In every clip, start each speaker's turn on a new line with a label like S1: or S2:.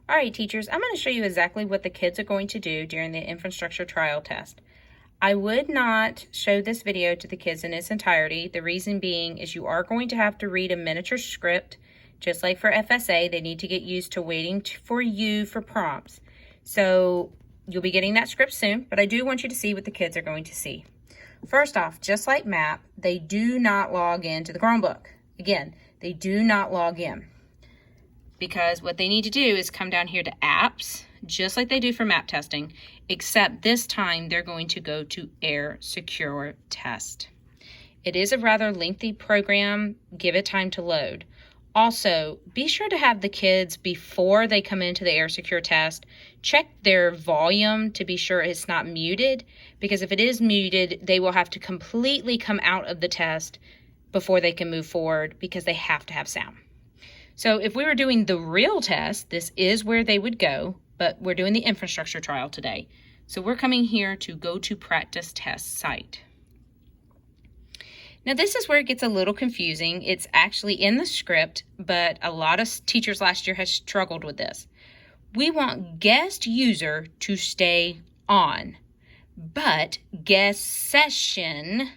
S1: All right, teachers, I'm going to show you exactly what the kids are going to do during the infrastructure trial test. I would not show this video to the kids in its entirety. The reason being is you are going to have to read a miniature script. Just like for FSA, they need to get used to waiting for you for prompts. So you'll be getting that script soon, but I do want you to see what the kids are going to see. First off, just like MAP, they do not log into the Chromebook. Again, they do not log in, because what they need to do is come down here to apps, just like they do for map testing, except this time they're going to go to Air Secure Test. It is a rather lengthy program. Give it time to load. Also, be sure to have the kids, before they come into the Air Secure Test, check their volume to be sure it's not muted, because if it is muted, they will have to completely come out of the test before they can move forward, because they have to have sound. So if we were doing the real test, this is where they would go, but we're doing the infrastructure trial today. So we're coming here to go to practice test site. Now this is where it gets a little confusing. It's actually in the script, but a lot of teachers last year have struggled with this. We want guest user to stay on, but guest session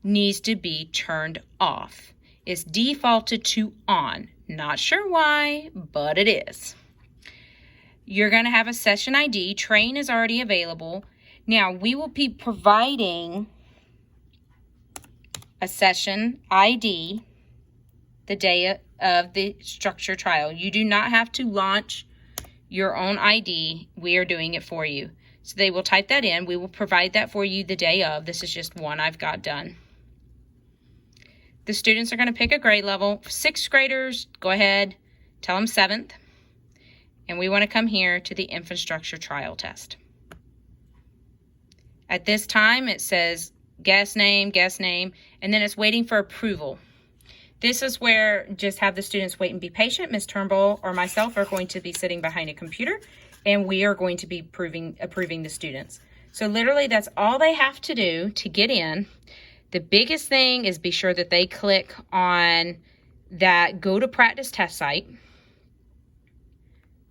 S1: needs to be turned off. It's defaulted to on. Not sure why, but it is. You're going to have a session ID. Train is already available. Now, we will be providing a session ID the day of the structure trial. You do not have to launch your own ID. We are doing it for you. So they will type that in. We will provide that for you the day of. This is just one I've got done. The students are going to pick a grade level. For 6th graders, go ahead, tell them 7th. And we want to come here to the infrastructure trial test. At this time, it says guest name, and then it's waiting for approval. This is where just have the students wait and be patient. Ms. Turnbull or myself are going to be sitting behind a computer, and we are going to be approving the students. So literally, that's all they have to do to get in. The biggest thing is be sure that they click on that go to practice test site.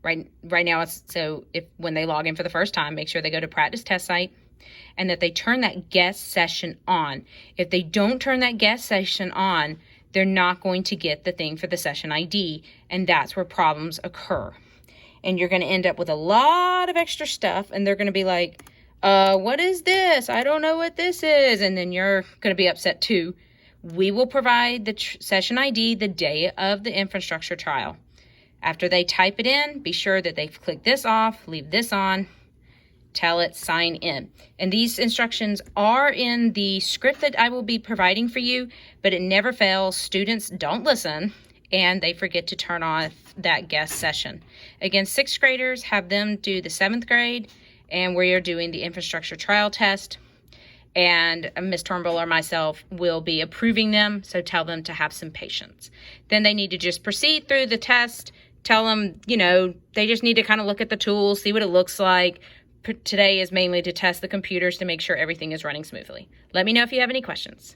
S1: Right now, it's so when they log in for the first time, make sure they go to practice test site and that they turn that guest session on. If they don't turn that guest session on, they're not going to get the thing for the session ID, and that's where problems occur. And you're going to end up with a lot of extra stuff, and they're going to be like, what is this? I don't know what this is. And then you're going to be upset too. We will provide the session ID the day of the infrastructure trial. After they type it in, be sure that they click this off, leave this on, tell it sign in. And these instructions are in the script that I will be providing for you, but it never fails. Students don't listen and they forget to turn off that guest session. Again, 6th graders, have them do the 7th grade, and we are doing the infrastructure trial test, and Ms. Turnbull or myself will be approving them, so tell them to have some patience. Then they need to just proceed through the test. Tell them, they just need to kind of look at the tools, see what it looks like. Today is mainly to test the computers to make sure everything is running smoothly. Let me know if you have any questions.